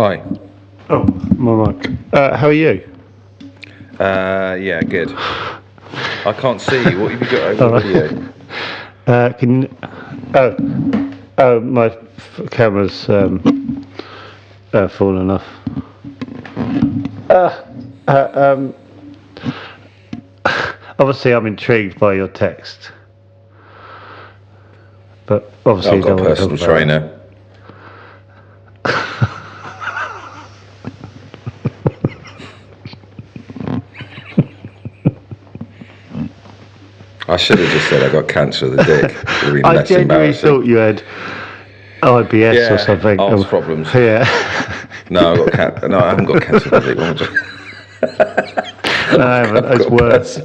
Hi. Oh, my mic. How are you? Yeah, good. I can't see you. What have you got over the video? Can my camera's fallen off. Obviously, I'm intrigued by your text, but obviously, I've got a personal trainer. I should have just said I got cancer of the dick. I genuinely thought you had IBS or something. Arse problems. Yeah. No, I got No, I haven't got cancer of the dick. No, I haven't. It's worse.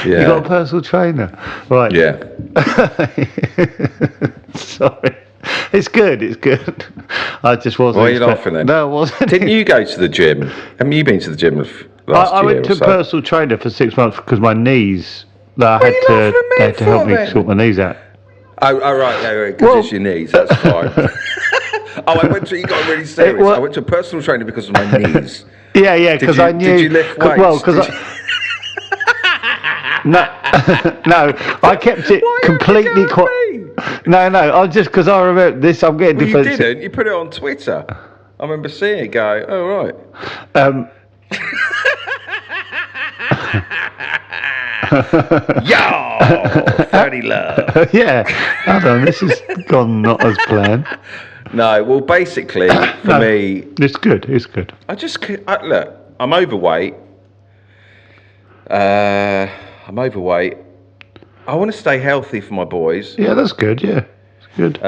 Yeah. You got a personal trainer, right? Yeah. Sorry. It's good. I just wasn't. Why are you laughing then? No, I wasn't. Didn't you go to the gym? Haven't you been to the gym last year? I went to a personal trainer for 6 months because my knees. They had to help me sort my knees out. Oh right, yeah, because it's your knees. That's fine. You got really serious. I went to a personal trainer because of my knees. Yeah, because I knew. Did you lift weights? Well, because no, I kept it completely quiet. No, I just because I remember this. I'm getting defensive. You didn't. You put it on Twitter. I remember seeing it go. Oh right. Yo, 30 love. Yeah, hold on. This has gone not as planned. No, well, basically for me, it's good. Look. I'm overweight. I'm overweight. I want to stay healthy for my boys. Yeah, that's good. Yeah, it's good.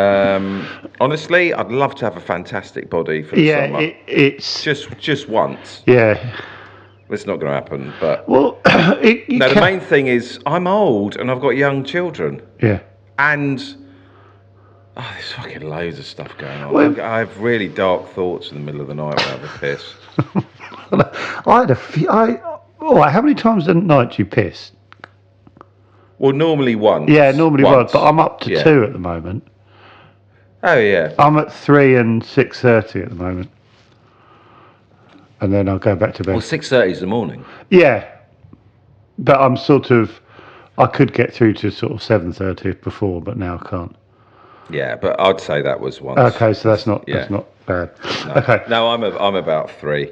Honestly, I'd love to have a fantastic body for the summer. Yeah, it's just once. Yeah, it's not going to happen. But the main thing is I'm old and I've got young children. Yeah, and there's fucking loads of stuff going on. Well, I have really dark thoughts in the middle of the night when I have a piss. I had a few. How many times a night do you piss? Well, normally once. Yeah, normally once, but I'm up to 2 at the moment. Oh yeah. I'm at 3 and 6:30 at the moment, and then I'll go back to bed. Well, 6:30 is the morning. Yeah, but I'm sort of. I could get through to sort of 7:30 before, but now I can't. Yeah, but I'd say that was once. Okay, so that's not bad. No. Okay. No, I'm about 3,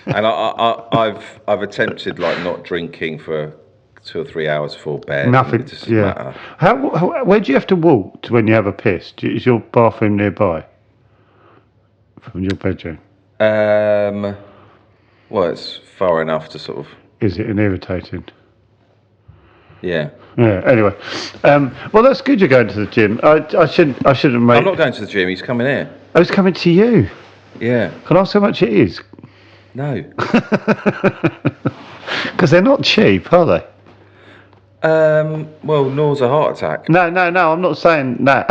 and I've attempted like not drinking for 2 or 3 hours before bed. Nothing. It doesn't matter. Where do you have to walk to when you have a piss? Is your bathroom nearby from your bedroom? Well, it's far enough to sort of. Is it irritating? Yeah. Yeah. Anyway, well, that's good. You're going to the gym. I shouldn't make. I'm not going to the gym. He's coming here. I was coming to you. Yeah. Can I ask how much it is? No. Because they're not cheap, are they? Well, nor's a heart attack. No. I'm not saying that.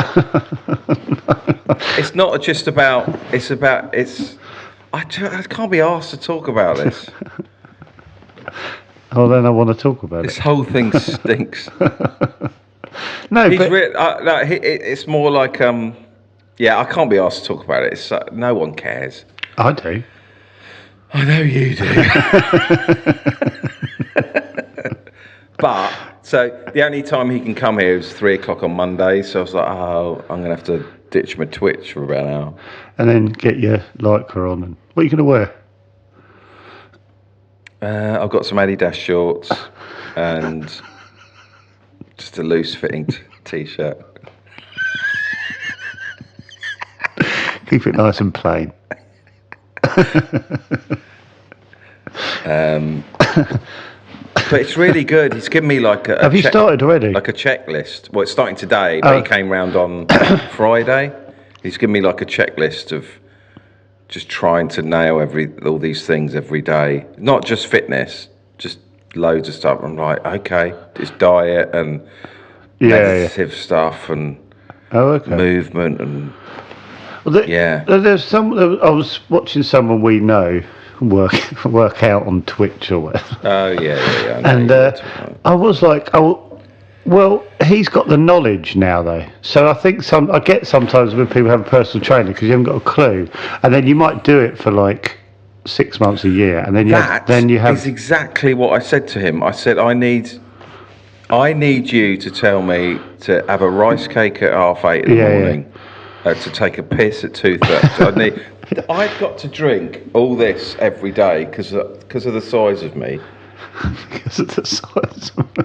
It's not just about. It's about. I can't be asked to talk about this. Oh, then I want to talk about this whole thing stinks. No, it's more like I can't be asked to talk about it. It's no one cares. I do. I know you do. But so the only time he can come here is 3:00 on Monday. So I was like, I'm gonna have to ditch my Twitch for about an hour, and then get your lycra on. And what are you gonna wear? I've got some Adidas shorts and just a loose-fitting t-shirt. Keep it nice and plain. But it's really good. He's given me like a. Have you started already? Like a checklist. Well, it's starting today, but he came round on Friday. He's given me like a checklist of just trying to nail all these things every day. Not just fitness, just loads of stuff. I'm like, okay, it's diet and meditative stuff and movement and There's I was watching someone we know work out on Twitch or whatever. Oh yeah. And I was like, Well, he's got the knowledge now, though. So I think I get sometimes when people have a personal trainer because you haven't got a clue, and then you might do it for like 6 months, a year, and then you have. Is exactly what I said to him. I said, I need you to tell me to have a rice cake at 8:30 in the morning, to take a piss at 2:30. I've got to drink all this every day because of the size of me. Because of the size of me.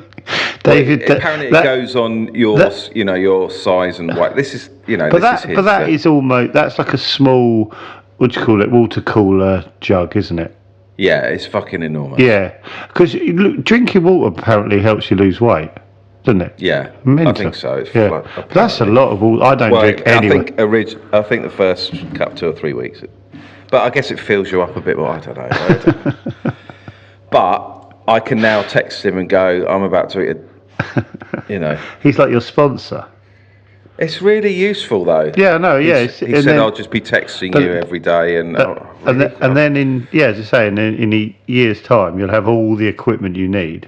David, apparently it goes on your size and weight. This is, but that is almost, that's like a small, what do you call it, water cooler jug, isn't it? Yeah, it's fucking enormous. Yeah, because drinking water apparently helps you lose weight, doesn't it? Yeah, mental. I think so. But that's a lot of water. I don't drink anyway. I think the first cup 2 or 3 weeks, but I guess it fills you up a bit more. I don't know. But I can now text him and go, I'm about to eat He's like your sponsor. It's really useful though. Yeah, no, yeah. He said I'll just be texting you every day, and then in as I say, in a year's time, you'll have all the equipment you need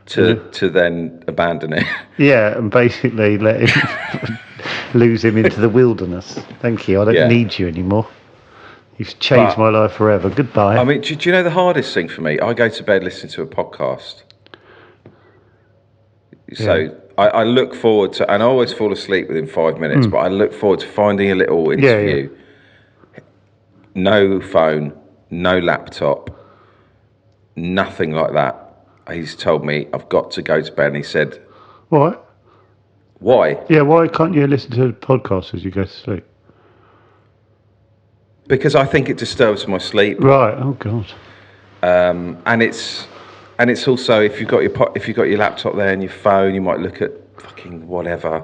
to then abandon it. Yeah, and basically let him lose him into the wilderness. Thank you. I don't need you anymore. You've changed my life forever. Goodbye. I mean, do you know the hardest thing for me? I go to bed listening to a podcast. So I look forward to, and I always fall asleep within 5 minutes, but I look forward to finding a little interview. Yeah. No phone, no laptop, nothing like that. He's told me I've got to go to bed, and he said... What? Why? Yeah, why can't you listen to podcasts as you go to sleep? Because I think it disturbs my sleep. Right. Oh God. And it's also, if you've got your laptop there and your phone, you might look at fucking whatever.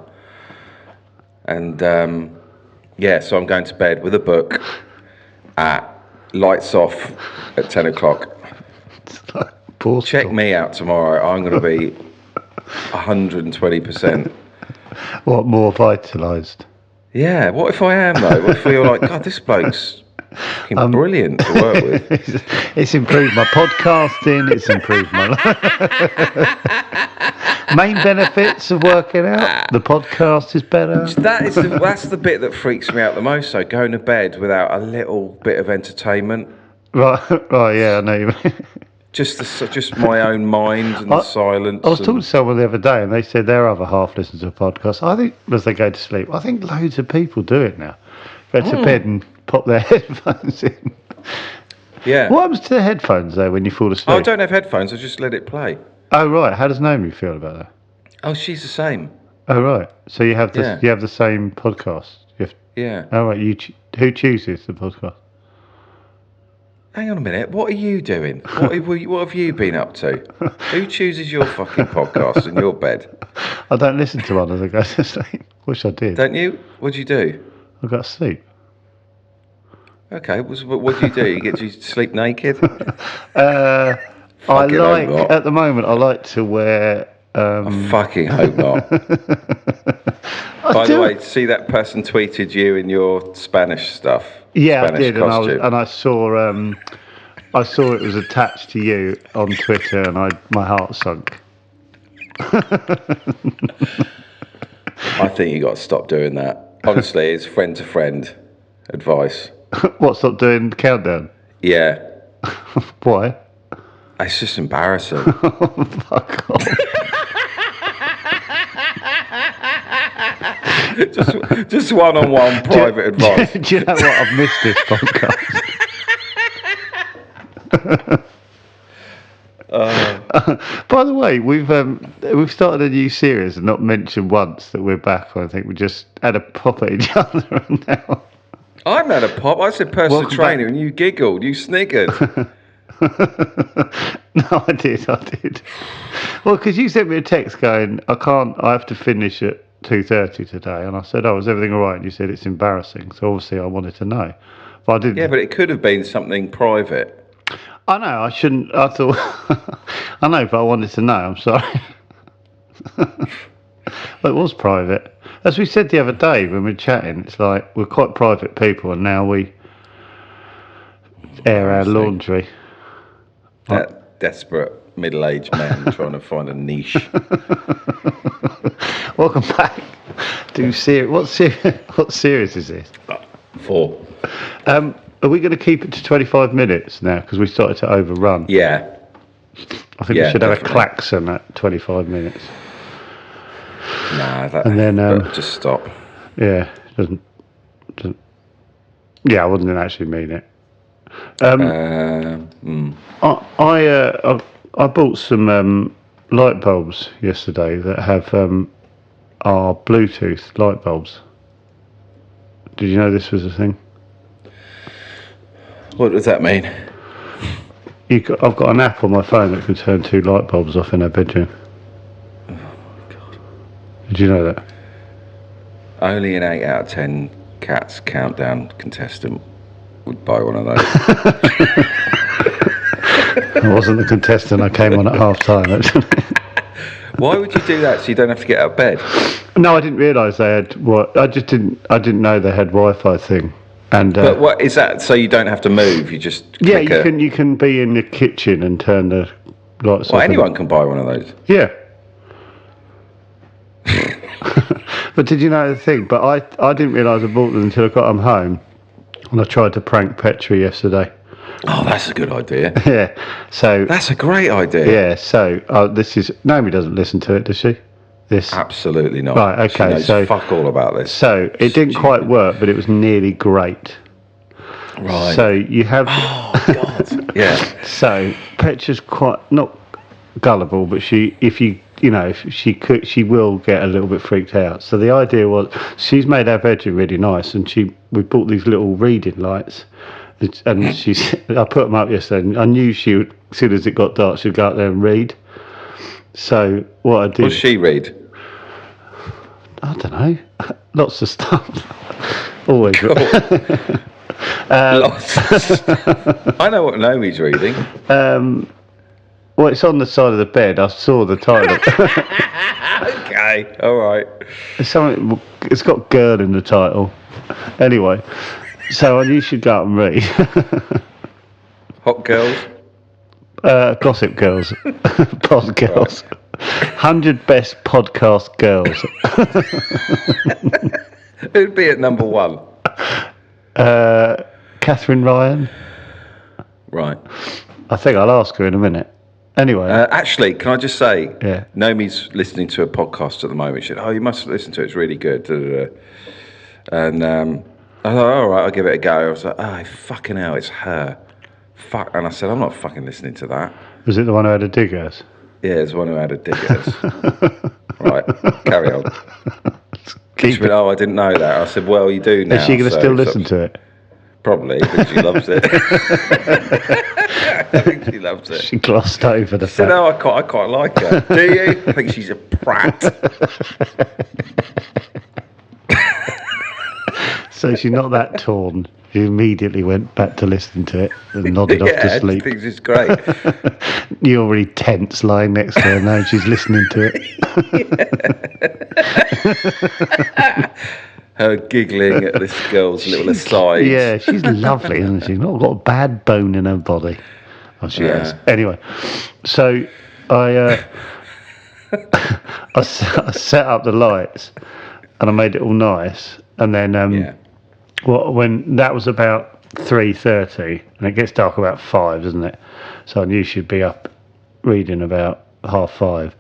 And so I'm going to bed with a book at lights off at 10 o'clock. Check me out tomorrow. I'm going to be 120%. What, more vitalised? Yeah, what if I am though? What if you're like, God, this bloke's fucking brilliant to work with. It's improved my podcasting, it's improved my life. Main benefits of working out, the podcast is better. That's the bit that freaks me out the most, though, going to bed without a little bit of entertainment. Right, yeah, I know you mean. Just my own mind and the silence. I was talking to someone the other day, and they said their other half listens to a podcast. I think as they go to sleep, I think loads of people do it now. Go to bed and pop their headphones in. Yeah. What happens to the headphones though when you fall asleep? I don't have headphones. I just let it play. Oh right. How does Naomi feel about that? Oh, she's the same. Oh right. So you have you have the same podcast. Yeah. Oh right. Who chooses the podcast? Hang on a minute. What are you doing? What have you been up to? Who chooses your fucking podcast in your bed? I don't listen to one as I go to sleep. Wish I did. Don't you? What do you do? I got to sleep. Okay. What do? You get to sleep naked? I like at the moment. I like to wear. I fucking hope not. By the way, see that person tweeted you in your Spanish stuff. Yeah, Spanish I did, costume. and I saw it was attached to you on Twitter, and my heart sunk. I think you got to stop doing that. Honestly, it's friend to friend advice. What, stop doing the countdown? Yeah. Why? It's just embarrassing. Fuck off. just one-on-one private advice. Do you know what? I've missed this podcast. By the way, we've started a new series and not mentioned once that we're back. I think we just had a pop at each other, and now I haven't had a pop. I said personal trainer, and you giggled, you sniggered. No, I did. Well, because you sent me a text going, I have to finish at 2:30 today, and I said, "Oh, is everything all right?" And you said it's embarrassing. So obviously, I wanted to know, but I didn't. Yeah, but it could have been something private. I know. I shouldn't. I thought. I know, but I wanted to know. I'm sorry. But it was private, as we said the other day when we were chatting. It's like we're quite private people, and now we air our laundry. That desperate. middle-aged men trying to find a niche. Welcome back to what series is this? 4. Are we going to keep it to 25 minutes now? Because we started to overrun. Yeah. I think we should have a klaxon at 25 minutes. Nah, and then just stop. Yeah, doesn't. Yeah, I wouldn't actually mean it. I bought some light bulbs yesterday that have are Bluetooth light bulbs. Did you know this was a thing? What does that mean? I've got an app on my phone that can turn 2 light bulbs off in our bedroom. Oh my God. Did you know that? Only an 8 out of 10 Cats Countdown contestant would buy one of those. I wasn't the contestant. I came on at half time, actually. Why would you do that so you don't have to get out of bed? No, I didn't realise they had what. I didn't know they had Wi-Fi thing. And but what is that? So you don't have to move. You just you can be in the kitchen and turn the lights off. Well, anyone can buy one of those. Yeah. But did you know the thing? But I didn't realise I bought them until I got them home, and I tried to prank Petra yesterday. Oh, that's a good idea. Yeah. So that's a great idea. Yeah. So this is Naomi doesn't listen to it, does she? This absolutely not. Right. Okay. She knows so fuck all about this. So it didn't quite work, but it was nearly great. Right. So you have. Oh God. Yeah. So Petra's quite not gullible, but she will get a little bit freaked out. So the idea was she's made our bedroom really nice, and we bought these little reading lights, and I put them up yesterday, and I knew she would, as soon as it got dark, she'd go out there and read. So what I did. What does she read? I don't know. Lots of stuff. Always. Cool. Lots of stuff. I know what Naomi's reading. Well, it's on the side of the bed. I saw the title. Okay, all right. It's got "girl" in the title. Anyway, so I knew she'd go out and read. Hot girls. Gossip girls. Pod girls. Right. 100 best podcast girls. Who'd be at number 1? Catherine Ryan. Right. I think I'll ask her in a minute. Anyway. Actually, can I just say, yeah. Naomi's listening to a podcast at the moment. She said, "Oh, you must listen to it. It's really good." Da, da, da. And I thought, all right, I'll give it a go. I was like, oh, fucking hell, it's her. Fuck. And I said, I'm not fucking listening to that. Was it the one who had a dig-ass? Yeah, it's the one who had a dig-ass. Right, carry on. She went, oh, I didn't know that. I said, well, you do now. Is she going to still listen to it? Probably, because she loves it. I think she loves it. She glossed over the fact. No, I quite like her. Do you? I think she's a prat. So she's not that torn. She immediately went back to listening to it and nodded off to sleep. Yeah, she thinks it's great. You're already tense lying next to her now and she's listening to it. Her giggling at this girl's little aside. Yeah, she's lovely, isn't she? She's not got a bad bone in her body. Oh, she has. Anyway, so I set up the lights and I made it all nice. And then when that was about 3:30, and it gets dark about 5, doesn't it? So I knew she'd be up reading about 5:30.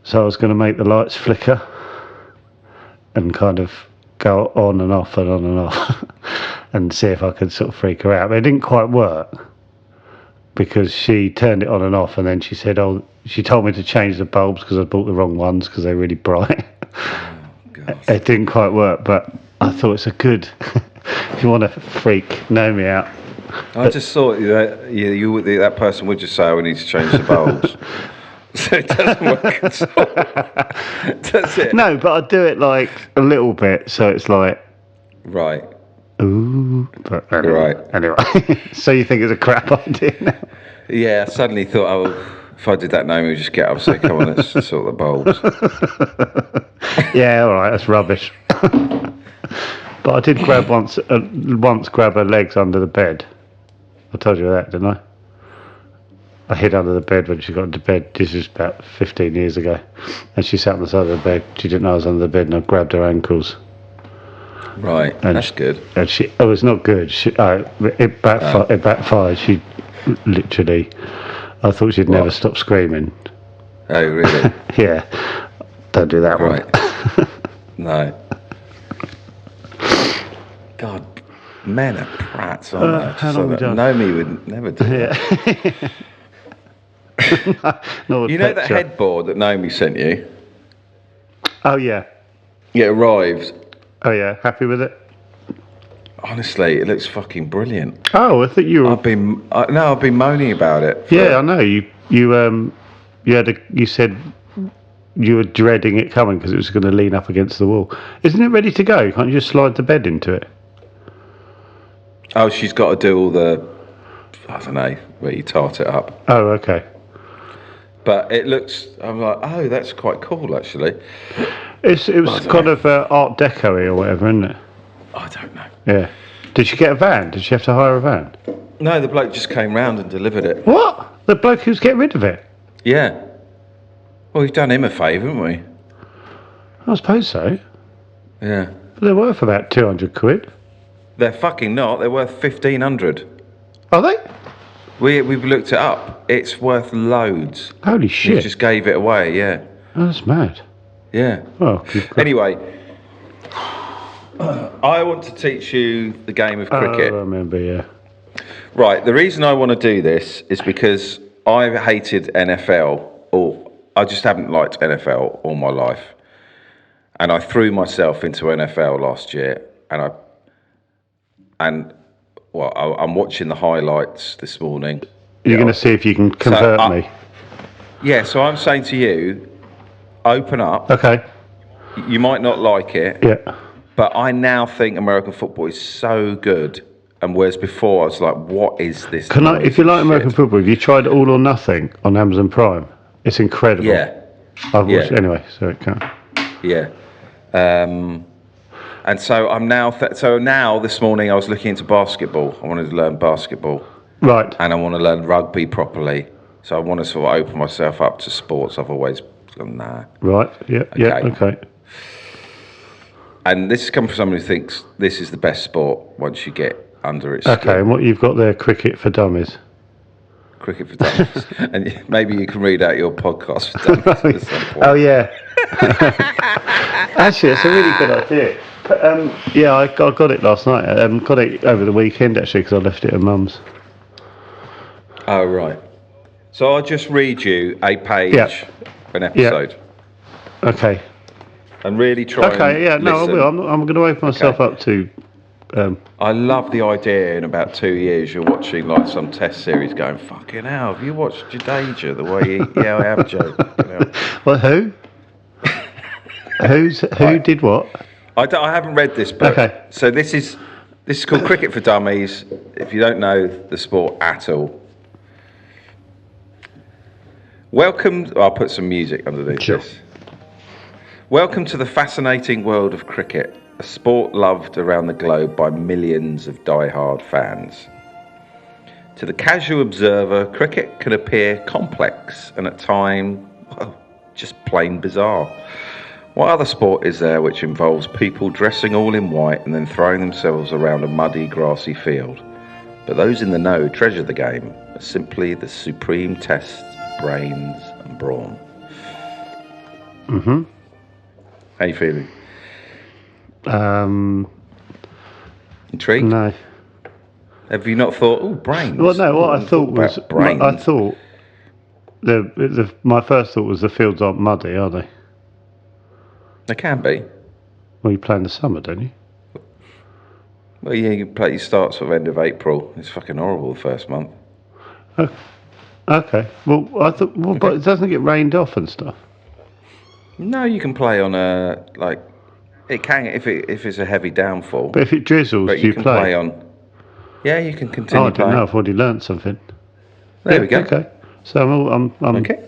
So I was going to make the lights flicker and kind of go on and off and on and off and see if I could sort of freak her out. But it didn't quite work because she turned it on and off, and then she said, oh, she told me to change the bulbs because I bought the wrong ones because they're really bright. It didn't quite work, but I thought it's a good if you want to freak Naomi out. I just thought that person would just say, oh, we need to change the bulbs. So it doesn't work at all. Does it? No, but I do it like a little bit, so it's like right. Ooh, but anyway, so you think it's a crap idea now? Yeah, I suddenly thought, oh, if I did that, Naomi would just get up and say, come on, let's sort the bulbs. Yeah, all right, that's rubbish. But I did grab once grab her legs under the bed. I told you that, didn't I? I hid under the bed when she got into bed. This was about 15 years ago. And she sat on the side of the bed. She didn't know I was under the bed, and I grabbed her ankles. Right, And that's good. And it was not good. It backfired. She literally, I thought she'd never stop screaming. Oh, really? Yeah. Don't do that Right. one. No. God, men are prats, aren't they? how long have we done? Naomi would never do that. You know that headboard that Naomi sent you? Oh, yeah. It arrived. Oh, yeah. Happy with it? Honestly, it looks fucking brilliant. Oh, I think you were... I've been moaning about it. Yeah, I know. You said you were dreading it coming because it was going to lean up against the wall. Isn't it ready to go? Can't you just slide the bed into it? Oh, she's got to do all the, I don't know, where you tart it up. Oh, okay. But it looks, I'm like, oh, that's quite cool, actually. It was kind of Art Deco-y or whatever, isn't it? I don't know. Yeah. Did she get a van? Did she have to hire a van? No, the bloke just came round and delivered it. What? The bloke who's getting rid of it? Yeah. Well, we've done him a favour, haven't we? I suppose so. Yeah. But they're worth about 200 quid. They're fucking not. They're worth 1,500. Are they? We've looked it up. It's worth loads. Holy We shit. just gave it away, yeah. Oh, that's mad. Yeah. Oh, Anyway, I want to teach you the game of cricket. I remember, yeah. Right, the reason I want to do this is because I've hated NFL, or I just haven't liked NFL all my life. And I threw myself into NFL last year, and I'm watching the highlights this morning. You're going to see if you can convert me. Yeah, so I'm saying to you, open up. Okay. You might not like it. Yeah. But I now think American football is so good. And whereas before I was like, what is this? If you like American football, have you tried All or Nothing on Amazon Prime? It's incredible. Yeah. I've watched it anyway, so it can't. Yeah. And so I'm now, now this morning I was looking into basketball. I wanted to learn basketball. Right. And I want to learn rugby properly. So I want to sort of open myself up to sports. I've always gone, nah. Right, yeah, okay. And this has come from someone who thinks this is the best sport once you get under its Okay, skin. and what you've got there, cricket for dummies. Cricket for dummies. And maybe you can read out your podcast for dummies at some point. Oh, yeah. Actually, it's a really good idea. But, yeah, I got it last night. Got it over the weekend, actually, because I left it at Mum's. Oh, right. So I'll just read you a page, an episode. Yeah. Okay. And really try and listen. I will. I'm going to open myself up to... I love the idea in about 2 years you're watching like some test series going, fucking hell, have you watched Jadeja the way he... Yeah, I have, Joe. Well, who? Who did what? I haven't read this book. Okay. So this is called Cricket for Dummies. If you don't know the sport at all. Welcome... I'll put some music underneath this. Welcome to the fascinating world of cricket, a sport loved around the globe by millions of die-hard fans. To the casual observer, cricket can appear complex and at times, just plain bizarre. What other sport is there which involves people dressing all in white and then throwing themselves around a muddy, grassy field? But those in the know treasure the game as simply the supreme test of brains and brawn. Mm-hmm. How you feeling? Intrigued? No. Have you not thought, oh, brains? Well, no. What I thought was, brains. I thought my first thought was the fields aren't muddy, are they? They can be. Well, you play in the summer, don't you? Well, yeah, you start sort of end of April. It's fucking horrible the first month. Oh, okay. Well, I thought, but it doesn't get rained off and stuff. No, you can play on it can if it's a heavy downfall. But if it drizzles, but do you can play on? Yeah, you can continue. I don't know. I've already learnt something. There we go. Okay. So I'm okay.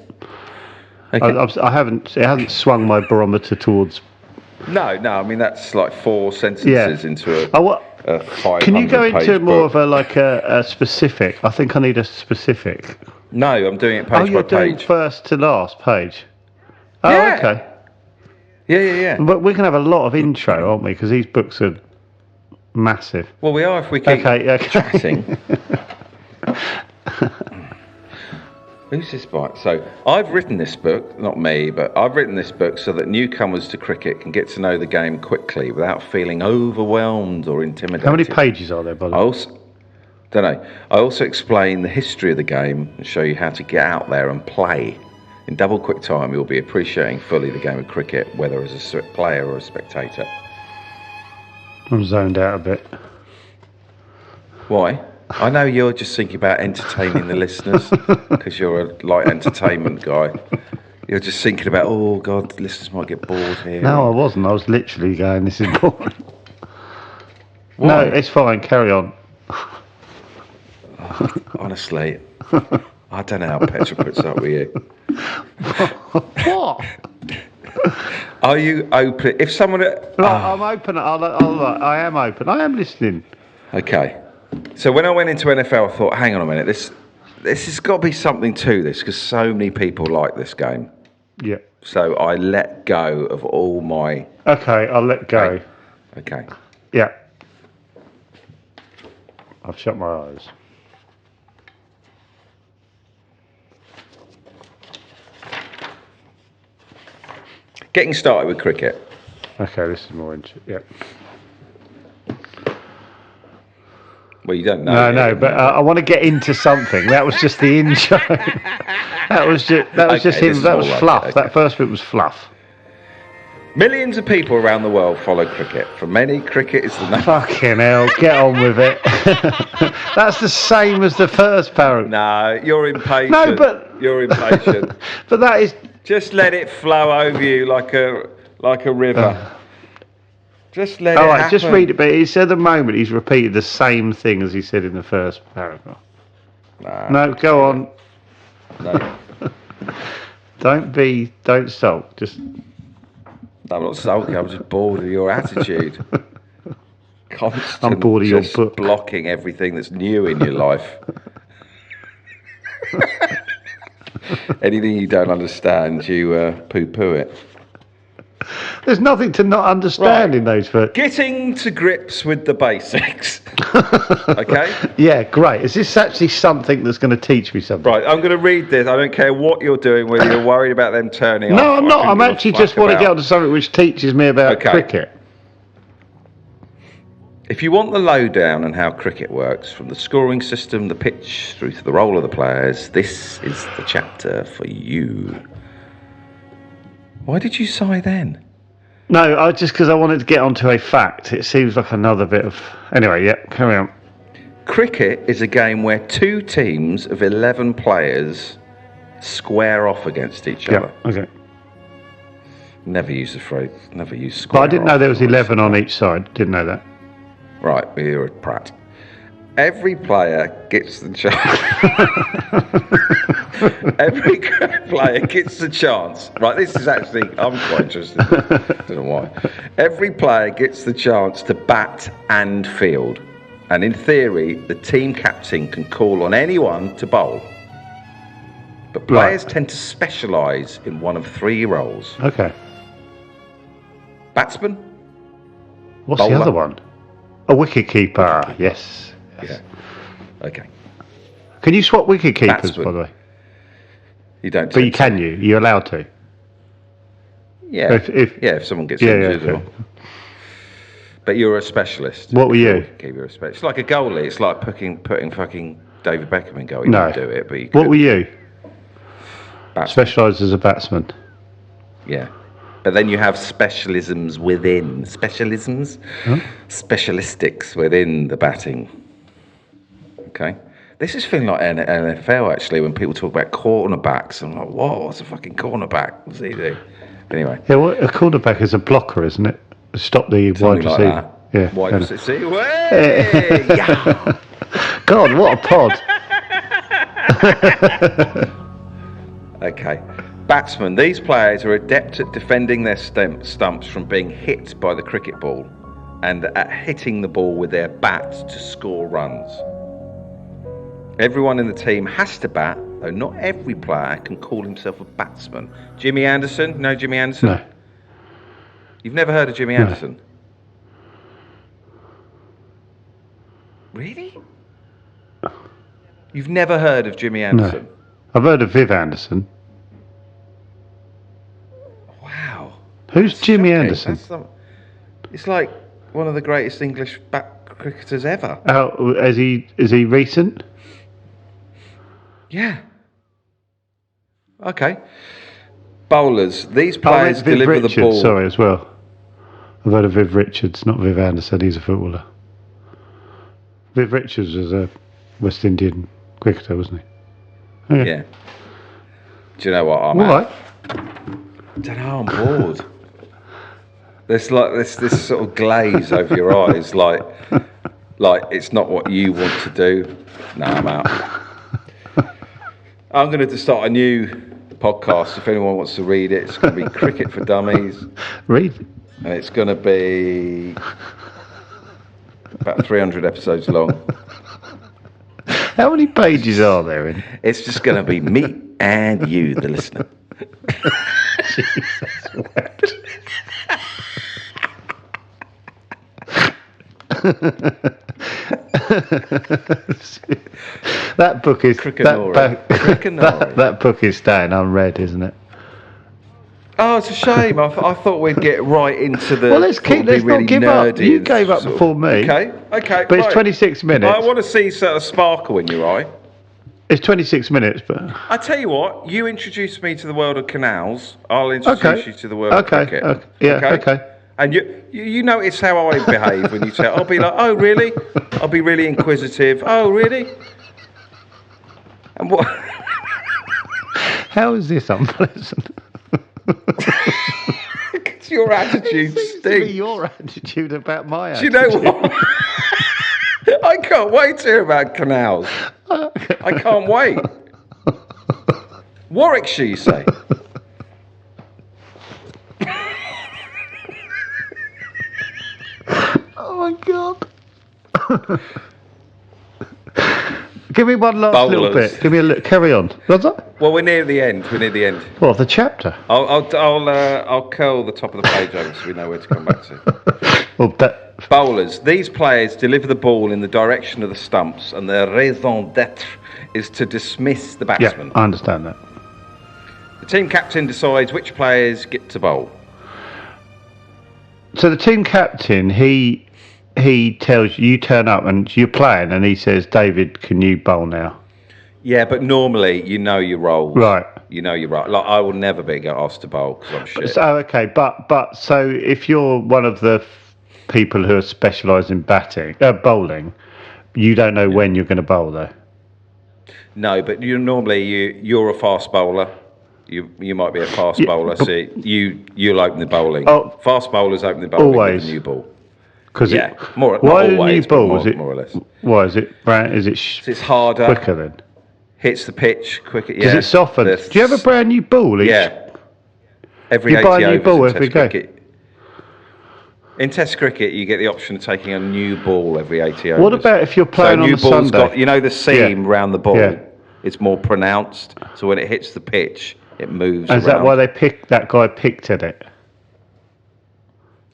Okay. I haven't. It hasn't swung my barometer towards. No. I mean that's like 4 sentences into a 500 Can you go into page more book. of a specific? I think I need a specific. No, I'm doing it Oh, page you're by doing page. first to last page. Oh, Yeah. okay. Yeah. But we can have a lot of intro, aren't we? Because these books are massive. Well, we are if we keep Okay. chatting. Who's this by? So I've written this book, not me, but I've written this book so that newcomers to cricket can get to know the game quickly without feeling overwhelmed or intimidated. How many pages are there, by the way? I also explain the history of the game and show you how to get out there and play. In double quick time, you'll be appreciating fully the game of cricket, whether as a player or a spectator. I'm zoned out a bit. Why? I know you're just thinking about entertaining the listeners because you're a light entertainment guy. You're just thinking about, oh God, the listeners might get bored here. No, I wasn't. I was literally going, this is boring. Why? No, it's fine. Carry on. Honestly, I don't know how Petra puts up with you. What? Are you open? If someone... I'm open. I am open. I am listening. Okay. So when I went into NFL, I thought, hang on a minute, this has got to be something to this because so many people like this game. Yeah. So I let go of all my... Okay, I'll let go. Okay. Yeah. I've shut my eyes. Getting started with cricket. Okay, this is more interesting. Yeah. Well, you don't know. No, but I want to get into something. That was just the intro. that was just him. That was fluff. Okay. That first bit was fluff. Millions of people around the world follow cricket. For many, cricket is the... Fucking hell, get on with it. That's the same as the first paragraph. No, you're impatient. No, but... You're impatient. But that is... Just let it flow over you like a river. Just let it All right, happen. just read it. But he said at the moment he's repeated the same thing as he said in the first paragraph. No, go on. No. Don't sulk. Just... I'm not sulking, I'm just bored of your attitude. Constant, I'm bored of your just book. blocking everything that's new in your life. Anything you don't understand, you poo-poo it. There's nothing to not understand in those words. Getting to grips with the basics. Okay? Yeah, great. Is this actually something that's going to teach me something? Right, I'm going to read this. I don't care what you're doing, whether you're worried about them turning off. No, I'm not. I I'm couldn't give a actually fuck just want to get about- onto something which teaches me about cricket. If you want the lowdown on how cricket works, from the scoring system, the pitch, through to the role of the players, this is the chapter for you. Why did you sigh then? No, just because I wanted to get onto a fact. It seems like another bit of... Anyway, yeah, carry on. Cricket is a game where two teams of 11 players square off against each other. Yeah, okay. Never use the phrase, never use square But I didn't know off. there was 11 on each side. Didn't know that. Right, well, you're a prat. Every player gets the chance. Every player gets the chance. Right, this is actually, I'm quite interested. I don't know why. Every player gets the chance to bat and field. And in theory, the team captain can call on anyone to bowl. But players tend to specialise in one of three roles. Okay. Batsman? What's Bowler. the other one? A wicket keeper. Yes. Yeah. Okay. Can you swap wicket keepers, Batsman. by the way? You don't. But you can. You're allowed to. Yeah. If someone gets injured. okay. But you're a specialist. What were you? You're a specialist. It's like a goalie. It's like putting fucking David Beckham in goal. You No. don't do it, but you What could. were you? Batsman. Specialised as a batsman. Yeah. But then you have specialisms within. Specialisms? Huh? Specialistics within the batting. Okay? This is feeling like NFL, actually, when people talk about cornerbacks. I'm like, whoa, what's a fucking cornerback? What does he do? Anyway. Yeah, well, a quarterback is a blocker, isn't it? Stop the wide Something like receiver. that. Yeah. Wide fair receiver. Way! Yeah! God, what a pod. Okay. Batsmen. These players are adept at defending their stumps from being hit by the cricket ball and at hitting the ball with their bat to score runs. Everyone in the team has to bat though not every player can call himself a batsman. Jimmy Anderson? No, Jimmy Anderson? No. You've never heard of Jimmy Anderson? Really? You've never heard of Jimmy Anderson? No. I've heard of Viv Anderson. Wow. Who's That's Jimmy shocking. Anderson? It's like one of the greatest English back cricketers ever. Oh, is he recent? Yeah. Okay. Bowlers. These players Viv deliver Richards, the ball. Sorry, as well. I've heard of Viv Richards, not Viv Anderson. He's a footballer. Viv Richards was a West Indian cricketer, wasn't he? Okay. Yeah. Do you know what I'm All right. I don't know, I'm bored. There's like this sort of glaze over your eyes, like it's not what you want to do. No, I'm out. I'm going to start a new podcast. If anyone wants to read it, it's going to be Cricket for Dummies. Read. And it's going to be about 300 episodes long. How many pages are there in? It's just going to be me and you, the listener. Jesus wept. That book is that book is staying unread, isn't it? Oh, it's a shame. I thought we'd get right into the. Well, let's not give up. You gave up before me. Okay. But it's 26 minutes. I want to see sort of sparkle in your eye. It's 26 minutes, but I tell you what. You introduced me to the world of canals. I'll introduce you to the world of cricket. Okay. And you notice how I behave when you tell. I'll be like, oh really? I'll be really inquisitive. Oh really? And what? How is this unpleasant? It's your attitude stinks. Your attitude about my Do you attitude. know what? I can't wait to hear about canals. I can't wait. Warwickshire, you say? Oh my god. Give me one last little bit. Give me a little. Carry on. What's that? Well, we're near the end. Well, the chapter. I'll curl the top of the page over so we know where to come back to. Well, Bowlers. These players deliver the ball in the direction of the stumps, and their raison d'être is to dismiss the batsman. Yeah, I understand that. The team captain decides which players get to bowl. So the team captain, he tells you turn up and you're playing, and he says, "David, can you bowl now?" Yeah, but normally you know your roles. Right. You know your role. Like I will never be asked to bowl because I'm shit. So okay, but so if you're one of the people who are specialised in bowling, you don't know when you're going to bowl though. No, but you're a fast bowler. You might be a fast bowler. So you'll open the bowling. Oh, fast bowlers open the bowling always. with a new ball. Because more. Why not always, new ball? More, Was it more or less? Why is it? Is it? So it's harder. Quicker then. Hits the pitch quicker. Yeah. Does it soften? Do you have a brand new ball? Every you buy a new ball every game. In Test cricket, you get the option of taking a new ball every 80 overs. What about if you're playing on a Sunday? Got, the seam around the ball. Yeah. It's more pronounced, so when it hits the pitch, it moves. And is that why that guy picked at it?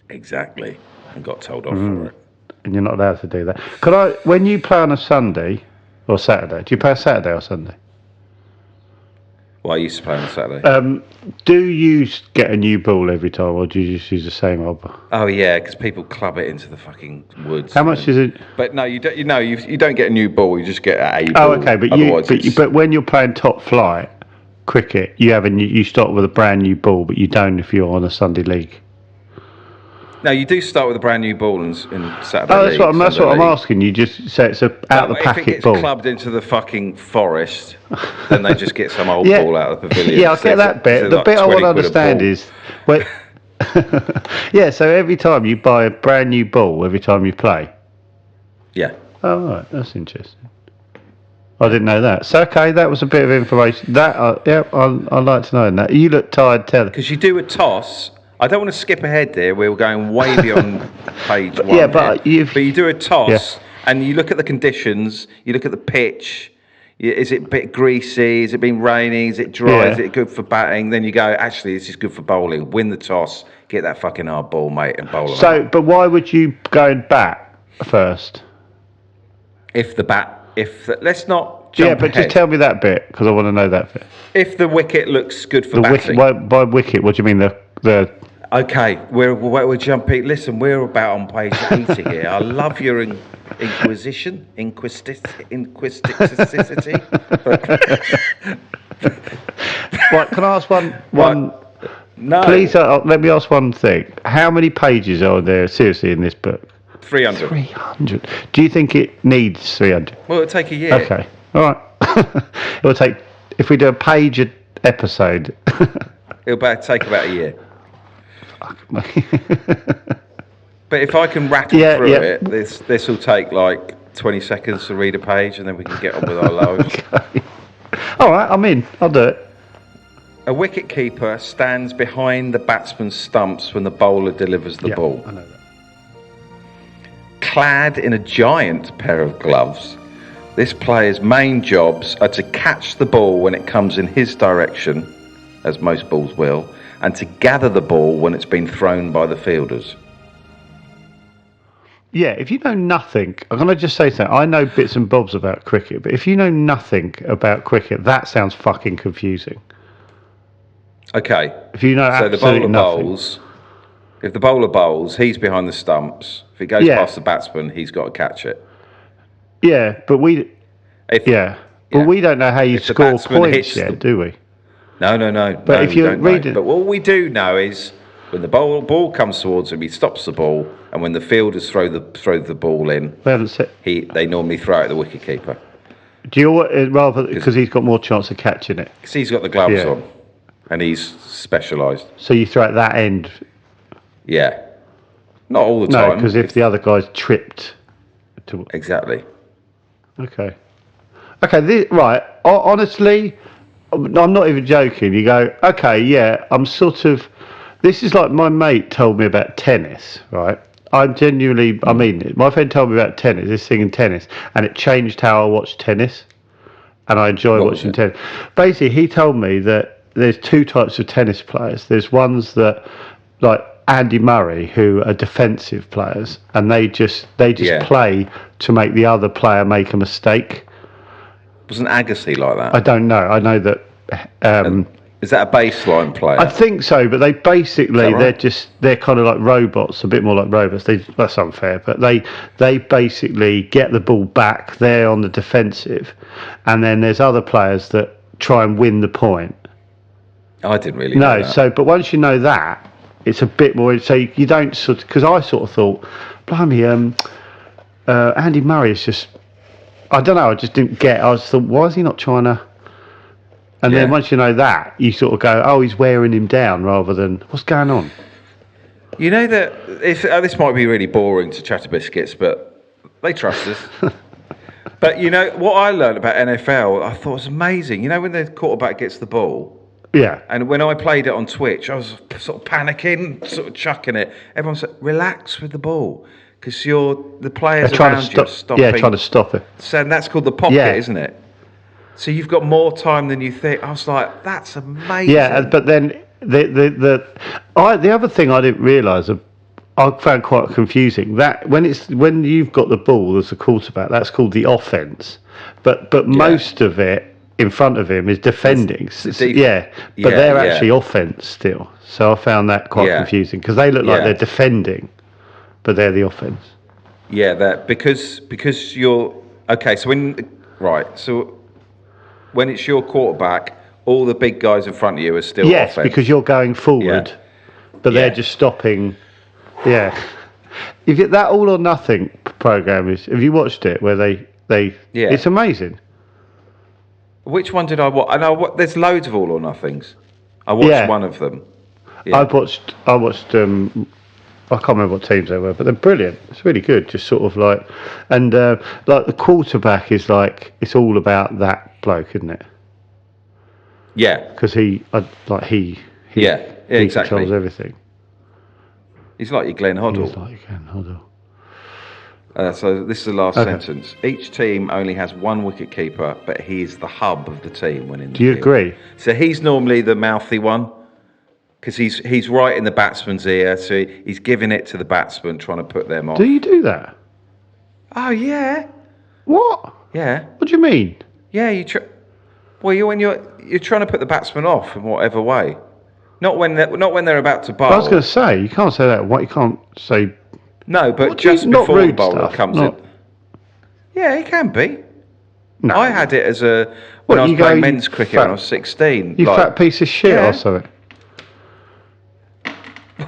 Exactly, and got told off for it. And you're not allowed to do that. When you play on a Sunday or Saturday, do you play a Saturday or Sunday? Well, I used to play on a Saturday. Do you get a new ball every time, or do you just use the same old ball? Oh yeah, because people club it into the fucking woods. How much is it? But no, you don't. You don't get a new ball. You just get a ball. Oh, okay. But when you're playing top flight cricket, you start with a brand new ball, but you don't if you're on a Sunday league. No, you do start with a brand new ball in Saturday. Oh, that's what I'm asking. You just say it's out of the packet if it gets ball. Clubbed into the fucking forest, then they just get some old ball out of the pavilion. Yeah, I get that bit. The bit I want to understand is, so every time you buy a brand new ball, every time you play. Yeah. Oh, right, that's interesting. I didn't know that. So okay, that was a bit of information. I'd like to know that. You look tired, Ted. Because you do a toss. I don't want to skip ahead there. We're going way beyond page one. Yeah, but you do a toss and you look at the conditions, you look at the pitch, Is it a bit greasy? Is it been raining? Is it dry? Yeah. Is it good for batting? Then you go, actually, this is good for bowling. Win the toss, get that fucking hard ball, mate, and bowl them out. But why would you go and bat first? Let's not jump but ahead. just tell me that bit, because I want to know that bit. If the wicket looks good for The batting. wicket, by wicket, what do you mean? The Okay, we're jumping. Listen, we're about on page 80 here. I love your inquisitivity. Right, can I ask one? No. Please, let me ask one thing. How many pages are there seriously in this book? 300. 300. Do you think it needs 300? Well, it'll take a year. Okay, all right. It will take, if we do a page an episode. It'll take about a year. But if I can rattle through it, this will take like 20 seconds to read a page, and then we can get on with our lives. Okay. All right, I'm in. I'll do it. A wicket-keeper stands behind the batsman's stumps when the bowler delivers the ball. I know that. Clad in a giant pair of gloves, this player's main jobs are to catch the ball when it comes in his direction, as most balls will, and to gather the ball when it's been thrown by the fielders. Yeah, if you know nothing, I'm going to just say something. I know bits and bobs about cricket, but if you know nothing about cricket, that sounds fucking confusing. Okay. If you know absolutely nothing. If the bowler bowls, he's behind the stumps. If it goes past the batsman, he's got to catch it. Yeah, but we don't know how you score points yet, do we? No. But if you're reading, but what we do know is when the ball comes towards him, he stops the ball, and when the fielders throw the ball in, they normally throw it at the wicketkeeper. Do you rather because he's got more chance of catching it? Because he's got the gloves on, and he's specialised. So you throw at that end. Yeah, not all the time. No, because if the other guy's tripped. Exactly. Okay. Right. Honestly, I'm not even joking. You go, okay, yeah, I'm sort of. This is like my mate told me about tennis, right? I'm genuinely, I mean it. My friend told me about tennis, this thing in tennis, and it changed how I watch tennis, and I enjoy watching tennis. Basically, he told me that there's two types of tennis players. There's ones that, like Andy Murray, who are defensive players, and they just play to make the other player make a mistake. Wasn't Agassi like that? I don't know. I know that. Is that a baseline player? I think so, but they basically they're kind of like robots, a bit more like robots. That's unfair, but they basically get the ball back. They're on the defensive, and then there's other players that try and win the point. I didn't really know that. So but once you know that, it's a bit more. So you don't sort of, because I sort of thought, blimey, Andy Murray is just. I don't know. I just didn't get. I just thought, why is he not trying to? And then once you know that, you sort of go, oh, he's wearing him down, rather than what's going on. You know that this might be really boring to Chatter Biscuits, but they trust us. But you know what I learned about NFL, I thought was amazing. You know when the quarterback gets the ball. Yeah. And when I played it on Twitch, I was sort of panicking, sort of chucking it. Everyone said, relax with the ball. Because the players around you are stopping. Yeah, trying to stop it. So that's called the pocket, isn't it? So you've got more time than you think. I was like, that's amazing. Yeah, but then the other thing I didn't realise, I found quite confusing, that when you've got the ball as a quarterback, that's called the offence. But most of it in front of him is defending. But they're actually offence still. So I found that quite confusing because they look like they're defending, but they're the offence. Yeah, that because you're okay. So when it's your quarterback, all the big guys in front of you are still offense. Yes, because you're going forward, but they're just stopping. Yeah. If that All or Nothing program have you watched it? Where they it's amazing. Which one did I watch? I know there's loads of All or Nothings. I watched one of them. Yeah. I watched. I can't remember what teams they were, but they're brilliant. It's really good. Just sort of like, and like the quarterback is like, it's all about that bloke, isn't it? Yeah. Because he exactly. controls everything. He's like your Glenn Hoddle. He's like your Glenn Hoddle. So this is the last sentence. Each team only has one wicket keeper, but he is the hub of the team when in the Do you field. agree? So he's normally the mouthy one, because he's right in the batsman's ear, so he's giving it to the batsman, trying to put them off. Do you do that? Oh yeah. What? Yeah. What do you mean? Yeah, when you're trying to put the batsman off in whatever way. Not when they're about to bowl. I was going to say, you can't say that. What, you can't say... No, but What do you- just not before the rude bowler stuff, comes not- in. Yeah, it can be. No. I had it as when What, I was you playing go, men's cricket fat- when I was 16. You fat piece of shit Yeah. or something.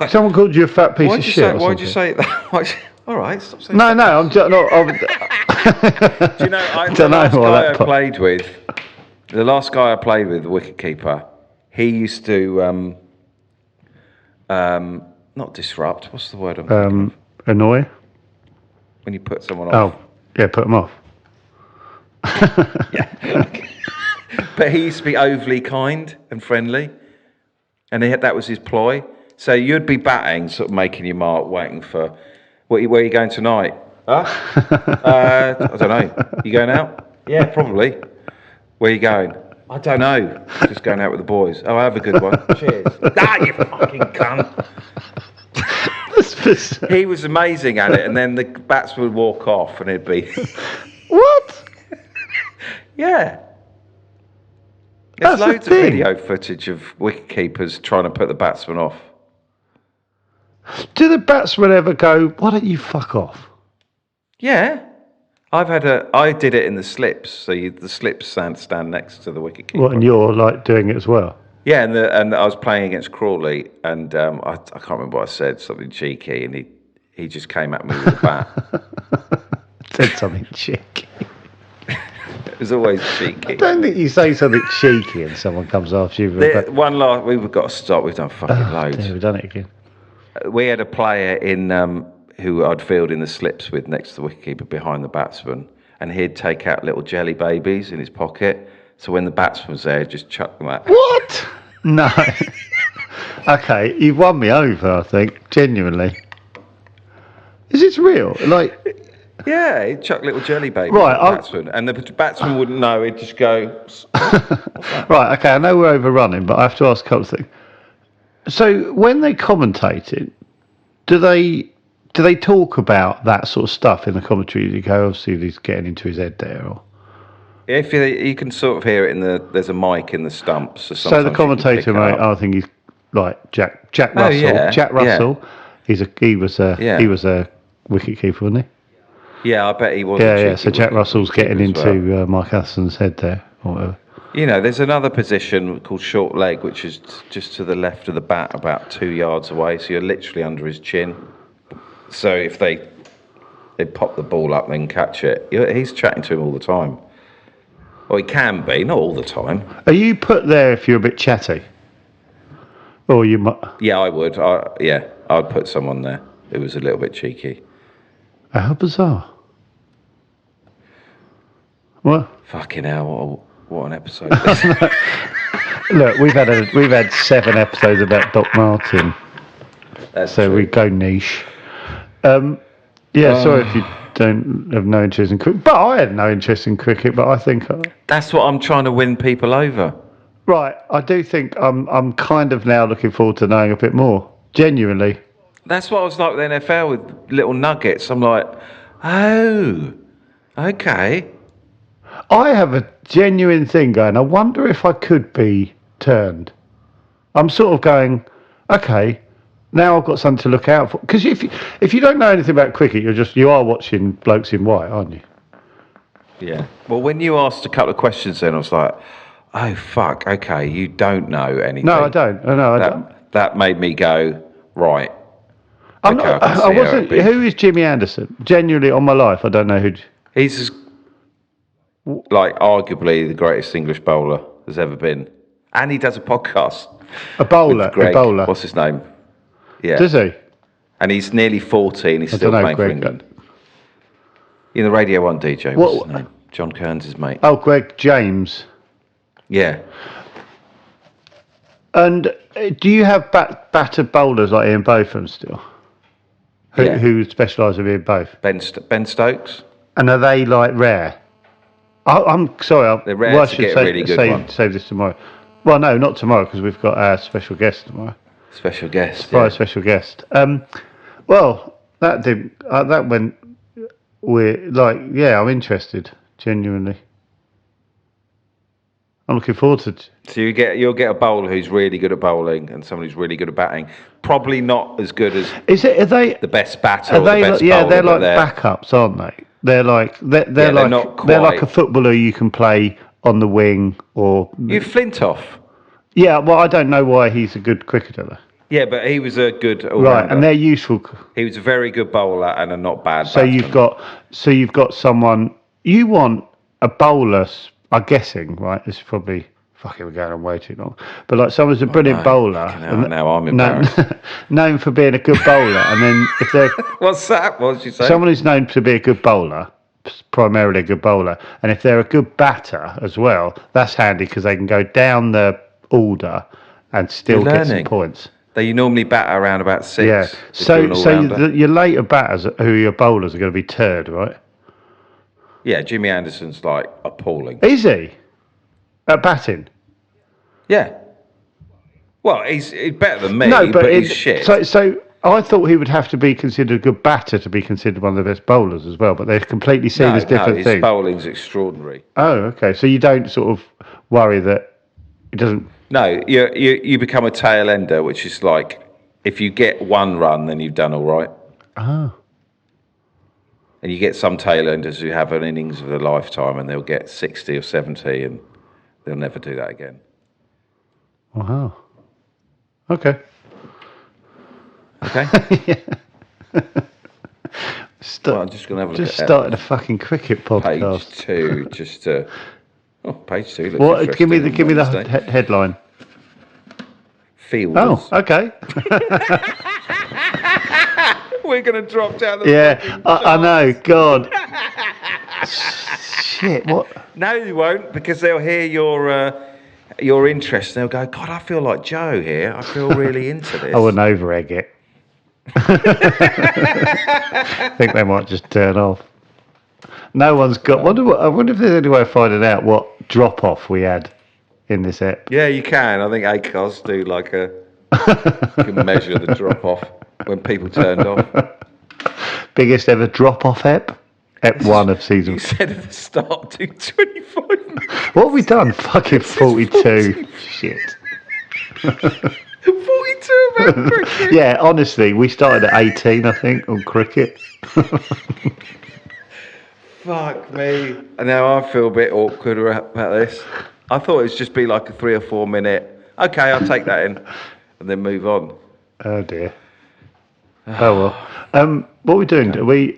Someone called you a fat piece of shit or something. Why'd you say that? All right, stop saying No, I'm just not... Do you know, the last guy I played with, the wicketkeeper, he used to not disrupt. What's the word I'm thinking of? Annoy? When you put someone off. Oh, yeah, put them off. Yeah. But he used to be overly kind and friendly, and that was his ploy. So you'd be batting, sort of making your mark, waiting for, where are you going tonight? Huh? I don't know. You going out? Yeah, probably. Where are you going? I don't know. Just going out with the boys. Oh, have a good one. Cheers. You fucking cunt. He was amazing at it, and then the batsman would walk off, and it'd be... What? Yeah. That's There's the loads of thing. video footage of wicketkeepers trying to put the batsman off. Do the batsmen ever go, why don't you fuck off? Yeah. I did it in the slips, so the slips stand next to the wicketkeeper. What, and you're like doing it as well? Yeah, and I was playing against Crawley, and I can't remember what I said, something cheeky, and he just came at me with a bat. Said something cheeky. It was always cheeky. I don't think you say something cheeky and someone comes after you. We've got to stop. We've done fucking loads. Yeah, we've done it again. We had a player in who I'd field in the slips with next to the wicketkeeper behind the batsman, and he'd take out little jelly babies in his pocket. So when the batsman was there, he'd just chuck them out. What? No. Okay, you've won me over, I think, genuinely. Is this real? Like... Yeah, he'd chuck little jelly babies Right, at the batsman, and the batsman wouldn't know. He'd just go. Right, okay, I know we're overrunning, but I have to ask a couple of things. So when they commentate it, do they talk about that sort of stuff in the commentary? You go, obviously he's getting into his head there, or If you can sort of hear it there's a mic in the stumps. So the sometimes commentator, mate, I think he's like Jack Russell. yeah, Jack Russell. yeah. He was a wicket keeper, wasn't he? Yeah, I bet he was. Yeah. So Jack Russell's getting into Mike Athison's head there, or whatever. You know, there's another position called short leg, which is just to the left of the bat, about 2 yards away. So you're literally under his chin. So if they pop the ball up, then catch it. He's chatting to him all the time. Well, he can be, not all the time. Are you put there if you're a bit chatty? Or you might... Yeah, I would. I'd put someone there who was a little bit cheeky. How bizarre. What? Fucking hell, what an episode. Look, we've had 7 episodes about Doc Martin. That's so true. we go niche. Sorry if you don't have no interest in cricket. But I had no interest in cricket, but I think... That's what I'm trying to win people over. Right, I do think I'm kind of now looking forward to knowing a bit more. Genuinely. That's what I was like with the NFL, with little nuggets. I'm like, oh, okay. I have a genuine thing going, I wonder if I could be turned. I'm sort of going, okay, now I've got something to look out for. Because if you don't know anything about cricket, you are watching blokes in white, aren't you? Yeah. Well, when you asked a couple of questions then, I was like, oh, fuck, okay, you don't know anything. No, I don't. I don't. That made me go, right. I wasn't. Who is Jimmy Anderson? Genuinely, on my life, I don't know who. He's like arguably the greatest English bowler there's ever been, and he does a podcast. A bowler. Greg, a bowler. What's his name? Yeah. Does he? And he's nearly 40 and he's still playing for England. In the Radio 1 DJ. What's his name? John Kearns' mate. Oh, Greg James. Yeah. And do you have battered bowlers like Ian Botham still? who specialise in being both. Ben Stokes. And are they like rare? I'm sorry. They're rare to get a really good one. Save this tomorrow. Well, no, not tomorrow because we've got our special guest tomorrow. Special guest. Surprise special guest. Well, that did that went. We're like, yeah, I'm interested. Genuinely, I'm looking forward to. So you'll get a bowler who's really good at bowling and someone who's really good at batting. Probably not as good as. Are they the best batter? Or the best bowler, they're like backups, aren't they? They're like they're like a footballer you can play on the wing or. You Flintoff. Yeah, well, I don't know why he's a good cricketer though. Yeah, but he was a good all-rounder. Right, and they're useful. He was a very good bowler and a not bad So batsman. you've got someone you want a bowler. I'm guessing, right? This is probably fucking we're going on way too long. But like someone's a brilliant bowler. Now I'm embarrassed. Known for being a good bowler, and then if they're what's that? What did you say? Someone who's known to be a good bowler, primarily a good bowler, and if they're a good batter as well, that's handy because they can go down the order and still get some points. You normally bat around about 6. Yeah. So your later batters who are your bowlers are going to be turd, right? Yeah, Jimmy Anderson's like appalling. Is he? At batting? Yeah. Well, he's better than me, but he's shit. So I thought he would have to be considered a good batter to be considered one of the best bowlers as well, but they're completely seen as different things. His bowling's extraordinary. Oh, okay. So you don't sort of worry that it doesn't... No, you become a tail ender, which is like, if you get one run, then you've done all right. Oh. And you get some tail enders who have an innings of a lifetime and they'll get 60 or 70 and they'll never do that again. Wow. Okay. Okay? Yeah. Well, I'm just going to have a look just started a fucking cricket podcast. Page 2, just to... Oh, page 2 looks what? Give me the headline. Fielders. Oh, okay. We're going to drop down the... Yeah, I know, God. Shit, what? No, you won't, because they'll hear your interest and they'll go, God, I feel like Joe here. I feel really into this. I wouldn't over-egg it. I think they might just turn off. No one's got... I wonder if there's any way of finding out what drop-off we had in this app. Yeah, you can. I think ACOS do like a... you can measure the drop-off when people turned off. Biggest ever drop-off app? Ep 1 of season... You said at the start, do 25 minutes. What have we done? Fucking 42. Shit. 42 about cricket. Yeah, honestly, we started at 18, I think, on cricket. Fuck me. And now I feel a bit awkward about this. I thought it would just be like a 3 or 4 minute, okay, I'll take that in, and then move on. Oh dear. Oh well. What are we doing? Okay. Are we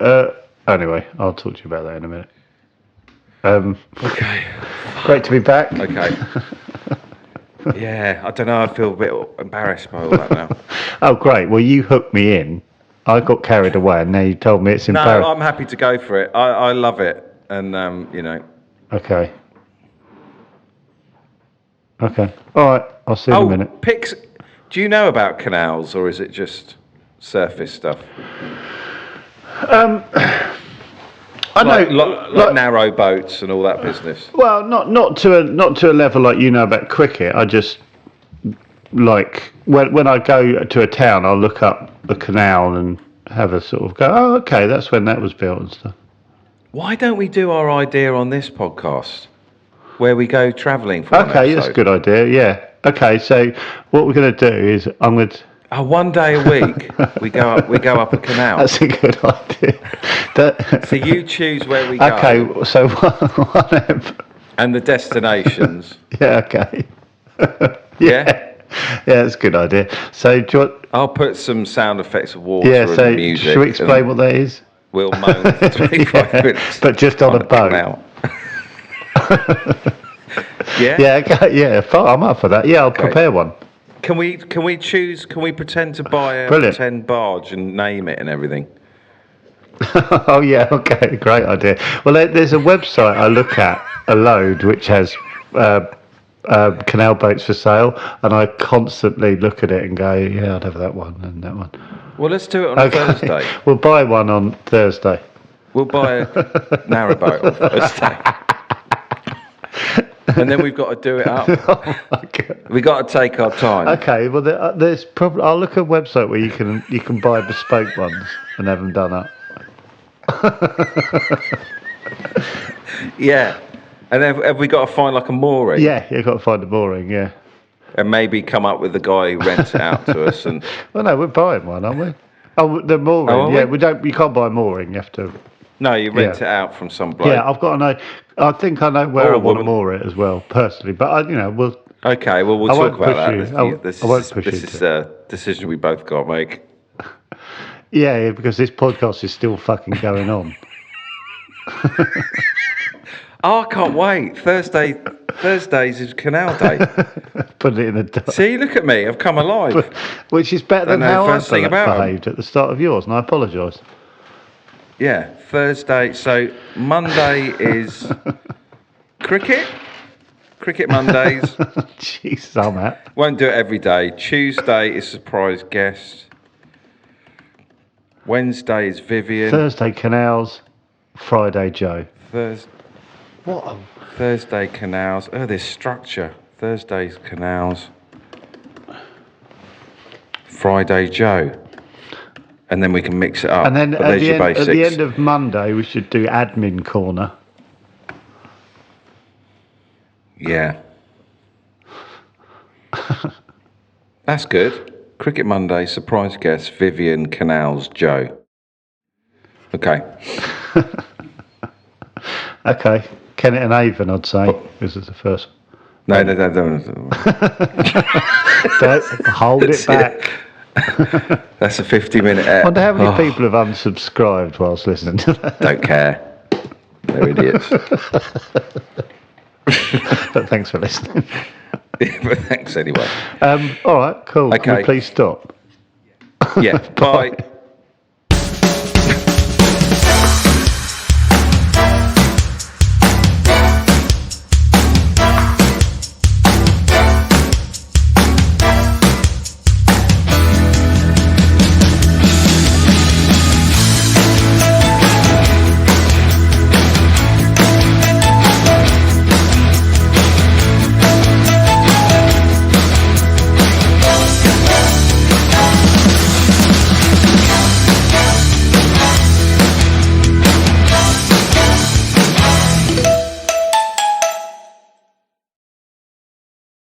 anyway, I'll talk to you about that in a minute. Okay. Great to be back. Okay. Yeah, I don't know, I feel a bit embarrassed by all that now. Oh great. Well, you hooked me in. I got carried away and now you told me it's embarrassing. No, I'm happy to go for it. I love it. And you know. Okay. Okay. All right. I'll see you in a minute. Pics. Do you know about canals, or is it just surface stuff? I know, like narrow boats and all that business. Well, not to a level like you know about cricket. I just like when I go to a town, I'll look up a canal and have a sort of go. Oh, okay, that's when that was built and stuff. Why don't we do our idea on this podcast? Where we go travelling for Okay, that's a good idea, yeah. Okay, so what we're going to do is I'm going to... one day a week we go up a canal. That's a good idea. So you choose where we go. Okay, so one and the destinations. Yeah, okay. Yeah? Yeah, that's a good idea. So do you want... I'll put some sound effects of water and music. Should we explain what that is? We'll moan for 25 minutes. But just on a boat. Yeah. Yeah. Okay, yeah. I'm up for that. Yeah, I'll prepare one. Can we choose? Can we pretend to buy a pretend barge and name it and everything? Oh yeah. Okay. Great idea. Well, there's a website I look at a load which has canal boats for sale, and I constantly look at it and go, yeah, I'd have that one and that one. Well, let's do it on Thursday. We'll buy one on Thursday. We'll buy a narrowboat on Thursday. And then we've got to do it up. Oh my God. We've got to take our time. Okay, well, there's probably. I'll look at a website where you can buy bespoke ones and have them done up. Yeah. And then have we got to find like a mooring? Yeah, you've got to find a mooring, yeah. And maybe come up with the guy who rents it out to us. And Well, no, we're buying one, aren't we? Oh, the mooring, are we? You can't buy a mooring, you have to... no, you rent it out from some bloke. Yeah, I've got to know, I think I know where Or I a want to woman. moor it as well, personally, but, we'll... Okay, well, we'll I talk won't about push that. you. I won't push this you is a decision we both got to make. Yeah, because this podcast is still fucking going on. Oh, I can't wait. Thursdays is Canal Day. Put it in the dark. See, look at me. I've come alive. Which is better than Don't know how I first thing about 'em. behaved at the start of yours, and I apologise. Yeah, Thursday. So Monday is cricket. Cricket Mondays. Jesus, I'm at. Won't do it every day. Tuesday is surprise guest. Wednesday is Vivian. Thursday, Canals. Friday, Joe. What? Thursday Canals. Oh, there's structure. Thursday's Canals. Friday Joe. And then we can mix it up. And then But at there's your the basics. end of Monday, we should do admin corner. Yeah. That's good. Cricket Monday, surprise guest, Vivian, Canals, Joe. Okay. Okay. Kennet and Avon, I'd say. This is the first. No. Don't hold it back. That's a 50-minute I app. wonder how many people have unsubscribed whilst listening to that. Don't care. They're idiots. But thanks for listening. But thanks anyway. All right, cool. Can we Okay. please stop? Yeah. Bye.